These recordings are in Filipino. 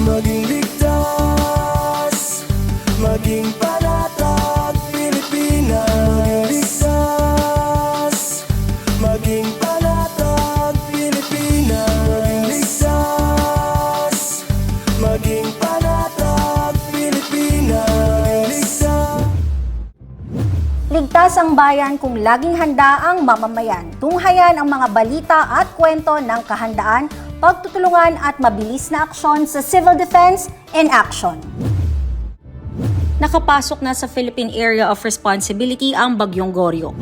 maging ligtas, maging panatag Pilipinas. Maging panatag Pilipinas. Maging panatag Pilipinas. Ligtas ang bayan kung laging handa ang mamamayan. Tunghayan ang mga balita at kwento ng kahandaan, pagtutulungan at mabilis na aksyon sa Civil Defense in Action. Nakapasok na sa Philippine Area of Responsibility ang Bagyong Goryo.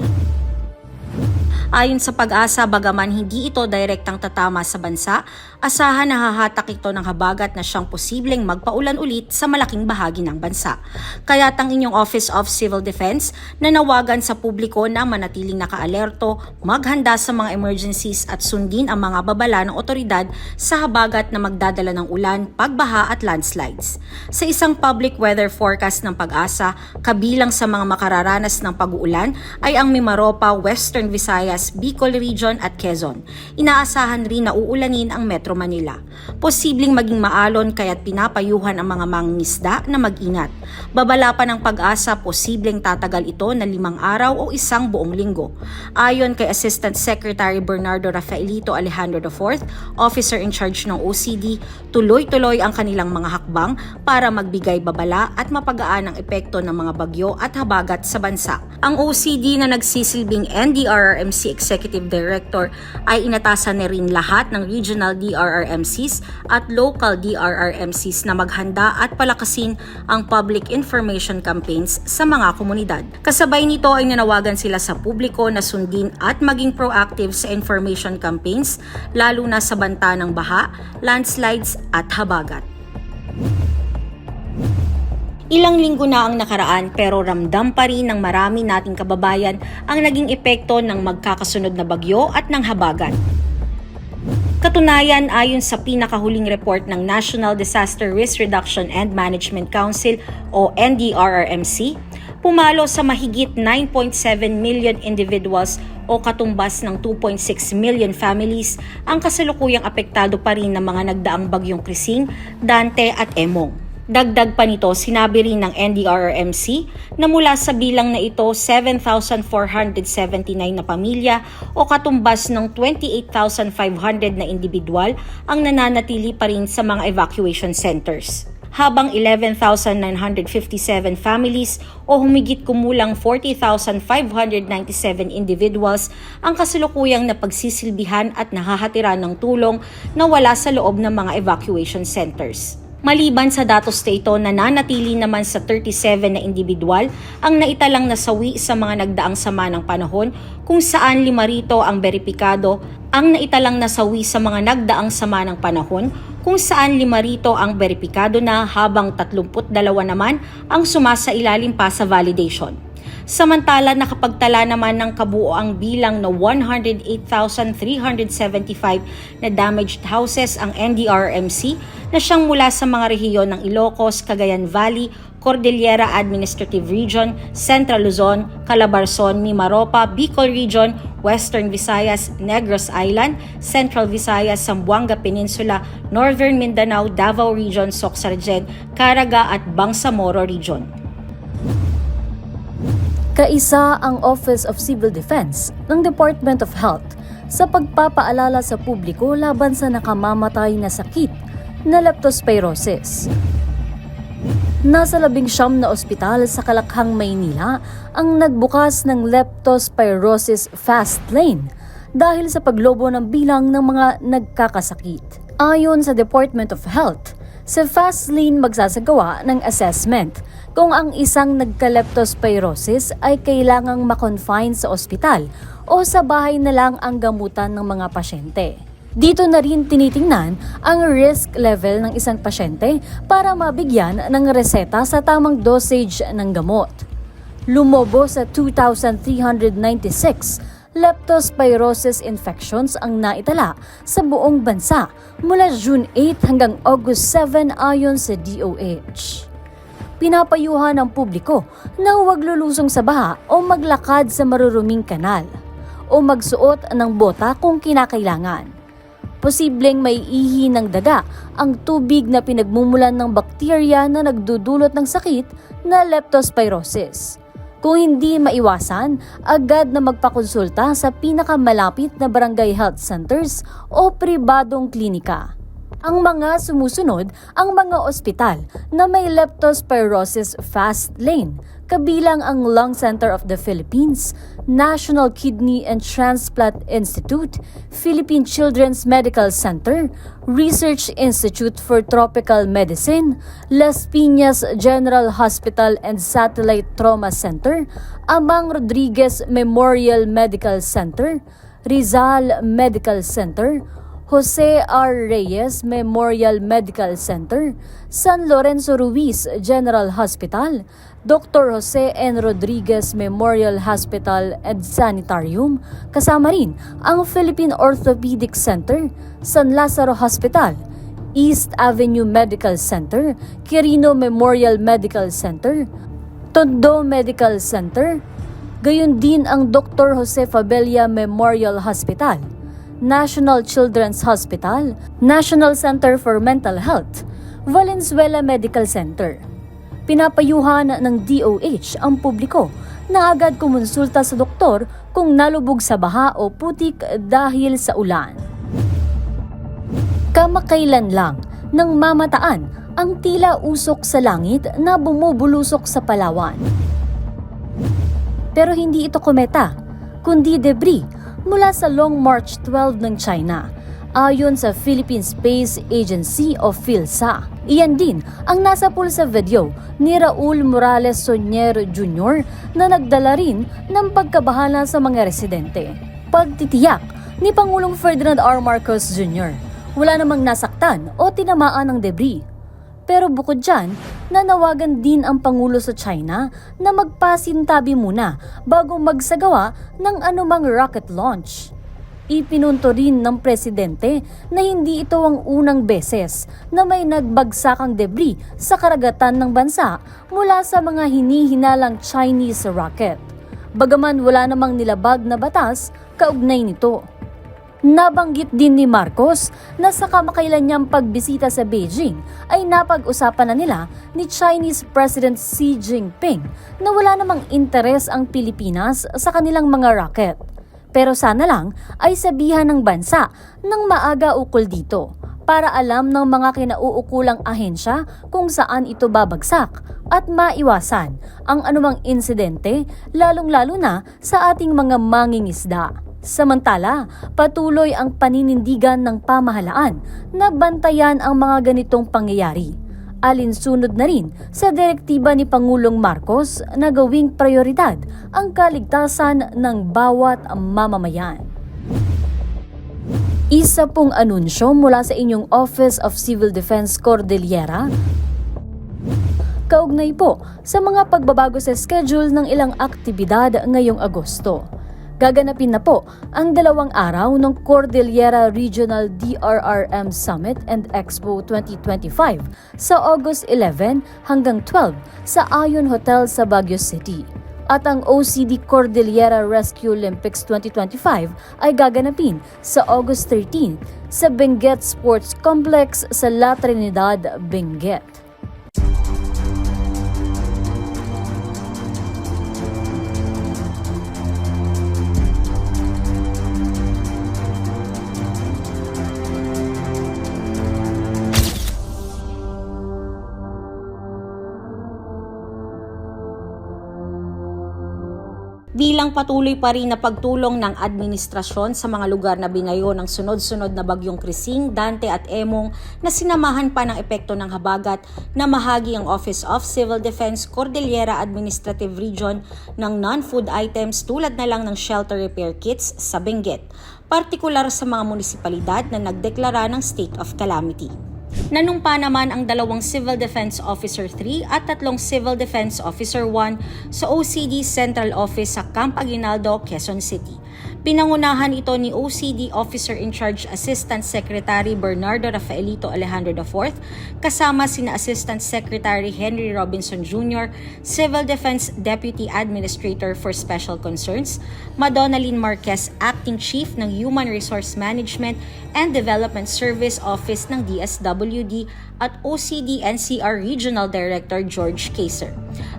Ayon sa Pag-asa, bagaman hindi ito direktang tatama sa bansa, asahan na hahatak ito ng habagat na siyang posibleng magpaulan ulit sa malaking bahagi ng bansa. Kaya't ang inyong Office of Civil Defense nanawagan sa publiko na manatiling nakaalerto, maghanda sa mga emergencies at sundin ang mga babala ng otoridad sa habagat na magdadala ng ulan, pagbaha at landslides. Sa isang public weather forecast ng Pag-asa, kabilang sa mga makararanas ng pag-uulan ay ang Mimaropa, Western Visayas, Bicol Region at Quezon. Inaasahan rin na uulanin ang Metro Manila. Posibleng maging maalon kaya't pinapayuhan ang mga mangingisda na mag-ingat. Babala pa ng Pag-asa, posibleng tatagal ito na 5 araw o isang buong linggo. Ayon kay Assistant Secretary Bernardo Rafaelito Alejandro IV, Officer in Charge ng OCD, tuloy-tuloy ang kanilang mga hakbang para magbigay babala at mapagaan ang epekto ng mga bagyo at habagat sa bansa. Ang OCD na nagsisilbing NDRRMC Executive Director ay inatasan na rin lahat ng regional DRRMCs at local DRRMCs na maghanda at palakasin ang public information campaigns sa mga komunidad. Kasabay nito ay nanawagan sila sa publiko na sundin at maging proactive sa information campaigns lalo na sa banta ng baha, landslides at habagat. Ilang linggo na ang nakaraan pero ramdam pa rin ng marami nating kababayan ang naging epekto ng magkakasunod na bagyo at ng habagat. Katunayan, ayon sa pinakahuling report ng National Disaster Risk Reduction and Management Council o NDRRMC, pumalo sa mahigit 9.7 million individuals o katumbas ng 2.6 million families ang kasalukuyang apektado pa rin ng mga nagdaang bagyong Krising, Dante at Emong. Dagdag pa nito, sinabi rin ng NDRRMC na mula sa bilang na ito, 7,479 na pamilya o katumbas ng 28,500 na individual ang nananatili pa rin sa mga evacuation centers. Habang 11,957 families o humigit kumulang 40,597 individuals ang kasalukuyang napagsisilbihan at nahahatira ng tulong na wala sa loob ng mga evacuation centers. Maliban sa datos na ito, nananatili naman sa 37 na individual ang naitalang nasawi sa mga nagdaang sama ng panahon kung saan 5 rito ang beripikado, ang naitalang nasawi sa mga nagdaang sama ng panahon kung saan 5 rito ang beripikado na habang 32 naman ang sumasailalim pa sa validation. Samantala, nakapagtala naman ng kabuoang bilang na 108,375 na damaged houses ang NDRRMC na siyang mula sa mga rehiyon ng Ilocos, Cagayan Valley, Cordillera Administrative Region, Central Luzon, Calabarzon, Mimaropa, Bicol Region, Western Visayas, Negros Island, Central Visayas, Zamboanga Peninsula, Northern Mindanao, Davao Region, Soxargen, Caraga at Bangsamoro Region. Kaisa ang Office of Civil Defense ng Department of Health sa pagpapaalala sa publiko laban sa nakamamatay na sakit na leptospirosis. Nasa 19 na ospital sa Kalakhang, Maynila ang nagbukas ng leptospirosis fast lane dahil sa paglobo ng bilang ng mga nagkakasakit. Ayon sa Department of Health, sa fast lane magsasagawa ng assessment kung ang isang nagka-leptospirosis ay kailangang makonfine sa ospital o sa bahay na lang ang gamutan ng mga pasyente. Dito na rin tinitingnan ang risk level ng isang pasyente para mabigyan ng reseta sa tamang dosage ng gamot. Lumobo sa 2,396 leptospirosis infections ang naitala sa buong bansa mula June 8 hanggang August 7 ayon sa DOH. Pinapayuhan ng publiko na huwag lulusong sa baha o maglakad sa maruruming kanal o magsuot ng bota kung kinakailangan. Posibleng may ihi ng daga ang tubig na pinagmumulan ng bakterya na nagdudulot ng sakit na leptospirosis. Kung hindi maiwasan, agad na magpakonsulta sa pinakamalapit na barangay health centers o pribadong klinika. Ang mga sumusunod ang mga ospital na may leptospirosis fast lane, kabilang ang Lung Center of the Philippines, National Kidney and Transplant Institute, Philippine Children's Medical Center, Research Institute for Tropical Medicine, Las Piñas General Hospital and Satellite Trauma Center, Amang Rodriguez Memorial Medical Center, Rizal Medical Center, Jose R. Reyes Memorial Medical Center, San Lorenzo Ruiz General Hospital, Dr. Jose N. Rodriguez Memorial Hospital and Sanitarium, kasama rin ang Philippine Orthopedic Center, San Lazaro Hospital, East Avenue Medical Center, Quirino Memorial Medical Center, Tondo Medical Center, gayon din ang Dr. Jose Fabella Memorial Hospital, National Children's Hospital, National Center for Mental Health, Valenzuela Medical Center. Pinapayuhan ng DOH ang publiko na agad kumonsulta sa doktor kung nalubog sa baha o putik dahil sa ulan. Kamakailan lang nang mamataan ang tila usok sa langit na bumubulusok sa Palawan. Pero hindi ito kometa, kundi debris mula sa Long March 12 ng China, ayon sa Philippine Space Agency o PhilSA. Iyan din ang nasa pool sa video ni Raul Morales Sonier Jr. na nagdala rin ng pagkabahala sa mga residente. Pagtitiyak ni Pangulong Ferdinand R. Marcos Jr., wala namang nasaktan o tinamaan ng debris. Pero bukod dyan, nanawagan din ang Pangulo sa China na magpasintabi muna bago magsagawa ng anumang rocket launch. Ipinunto rin ng presidente na hindi ito ang unang beses na may nagbagsakang debris sa karagatan ng bansa mula sa mga hinihinalang Chinese rocket. Bagaman wala namang nilabag na batas kaugnay nito. Nabanggit din ni Marcos na sa kamakailan niyang pagbisita sa Beijing ay napag-usapan na nila ni Chinese President Xi Jinping na wala namang interes ang Pilipinas sa kanilang mga rocket. Pero sana lang ay sabihan ng bansa ng maaga ukol dito para alam ng mga kinauukulang ahensya kung saan ito babagsak at maiwasan ang anumang insidente lalong-lalo na sa ating mga mangingisda. Samantala, patuloy ang paninindigan ng pamahalaan na bantayan ang mga ganitong pangyayari. Alinsunod na rin sa direktiba ni Pangulong Marcos na gawing prioridad ang kaligtasan ng bawat mamamayan. Isa pong anunsyo mula sa inyong Office of Civil Defense Cordillera, kaugnay po sa mga pagbabago sa schedule ng ilang aktibidad ngayong Agosto. Gaganapin na po ang 2 araw ng Cordillera Regional DRRM Summit and Expo 2025 sa August 11 hanggang 12 sa Ayon Hotel sa Baguio City. At ang OCD Cordillera Rescue Olympics 2025 ay gaganapin sa August 13 sa Benguet Sports Complex sa La Trinidad, Benguet. Bilang patuloy pa rin na pagtulong ng administrasyon sa mga lugar na binayo ng sunod-sunod na bagyong Krising, Dante at Emong na sinamahan pa ng epekto ng habagat, na mahagi ang Office of Civil Defense Cordillera Administrative Region ng non-food items tulad na lang ng shelter repair kits sa Benguet, partikular sa mga munisipalidad na nagdeklara ng state of calamity. Nanumpa naman ang 2 Civil Defense Officer 3 at 3 Civil Defense Officer 1 sa OCD Central Office sa Camp Aguinaldo, Quezon City. Pinangunahan ito ni OCD Officer in Charge Assistant Secretary Bernardo Rafaelito Alejandro IV, kasama sina Assistant Secretary Henry Robinson Jr., Civil Defense Deputy Administrator for Special Concerns, Madonalyn Marquez, Acting Chief ng Human Resource Management and Development Service Office ng DSWD at OCD NCR Regional Director George Kaiser.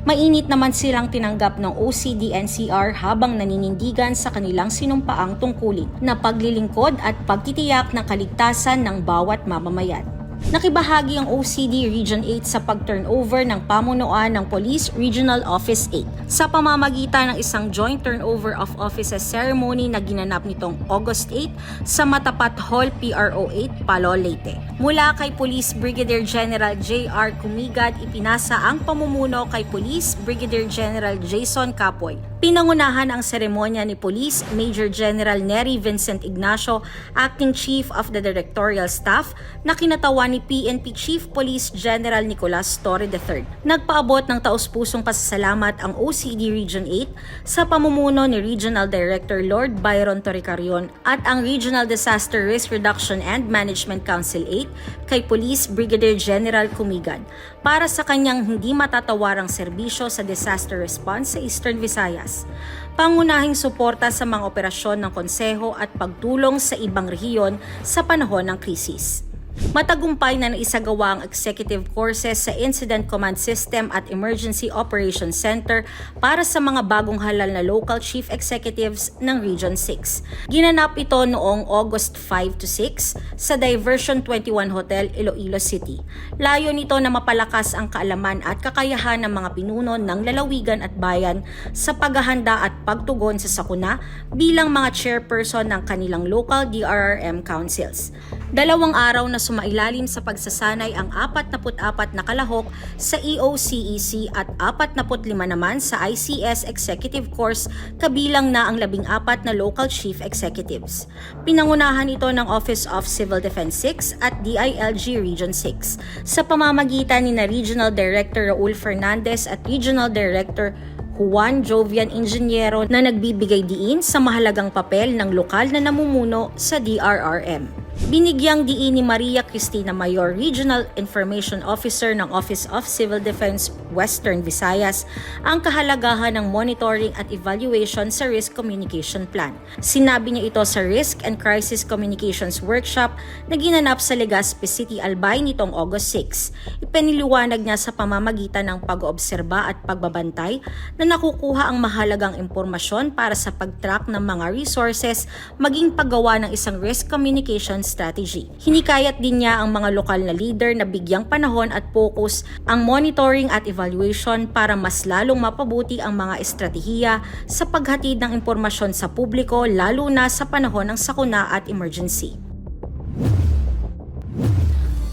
Mainit naman silang tinanggap ng OCD NCR habang naninindigan sa kanilang sinumpaang tungkulin na paglilingkod at pagtitiyak ng kaligtasan ng bawat mamamayan. Nakibahagi ang OCD Region 8 sa pag-turnover ng pamunuan ng Police Regional Office 8 sa pamamagitan ng isang joint turnover of offices ceremony na ginanap nitong August 8 sa Matapat Hall PRO 8, Palo, Leyte. Mula kay Police Brigadier General J.R. Kumigad, ipinasa ang pamumuno kay Police Brigadier General Jason Capoy. Pinangunahan ang seremonya ni Police Major General Nery Vincent Ignacio, Acting Chief of the Directorial Staff, na kinatawan ni PNP Chief Police General Nicolas Torre III. Nagpaabot ng taus-pusong pasasalamat ang OCD Region 8 sa pamumuno ni Regional Director Lord Byron Torrecarion at ang Regional Disaster Risk Reduction and Management Council 8 kay Police Brigadier General Kumigad para sa kanyang hindi matatawarang serbisyo sa disaster response sa Eastern Visayas. Pangunahing suporta sa mga operasyon ng konseho at pagtulong sa ibang rehiyon sa panahon ng krisis. Matagumpay na naisagawa ang executive courses sa Incident Command System at Emergency Operations Center para sa mga bagong halal na local chief executives ng Region 6. Ginanap ito noong August 5 to 6 sa Diversion 21 Hotel, Iloilo City. Layo nito na mapalakas ang kaalaman at kakayahan ng mga pinuno ng lalawigan at bayan sa paghahanda at pagtugon sa sakuna bilang mga chairperson ng kanilang local DRRM councils. 2 araw na sumailalim sa pagsasanay ang 44 na kalahok sa EOCEC at 45 naman sa ICS Executive Course, kabilang na ang 14 na local chief executives. Pinangunahan ito ng Office of Civil Defense 6 at DILG Region 6 sa pamamagitan ni na Regional Director Raul Fernandez at Regional Director Juan Jovian Ingeniero na nagbibigay diin sa mahalagang papel ng lokal na namumuno sa DRRM. Binigyang diin ni Maria Cristina Mayor, Regional Information Officer ng Office of Civil Defense Western Visayas, ang kahalagahan ng monitoring at evaluation sa Risk Communication Plan. Sinabi niya ito sa Risk and Crisis Communications Workshop na ginanap sa Legazpi City, Albay nitong August 6. Ipiniliwanag niya sa pamamagitan ng pag-oobserba at pagbabantay na nakukuha ang mahalagang impormasyon para sa pag-track ng mga resources maging paggawa ng isang risk communication strategy. Hinikayat din niya ang mga lokal na leader na bigyang panahon at focus ang monitoring at evaluation para mas lalong mapabuti ang mga estratehiya sa paghatid ng impormasyon sa publiko, lalo na sa panahon ng sakuna at emergency.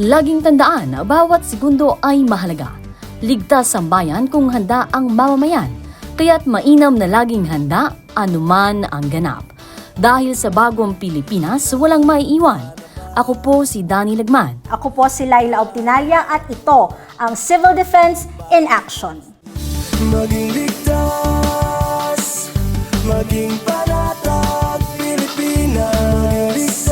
Laging tandaan na bawat segundo ay mahalaga. Ligtas ang bayan kung handa ang mamamayan, kaya't mainam na laging handa anuman ang ganap. Dahil sa bagong Pilipinas, walang maiiwan. Ako po si Danny Lagman. Ako po si Laila Optinalya at ito ang Civil Defense in Action. Maging ligtas, maging panatag, Pilipinas.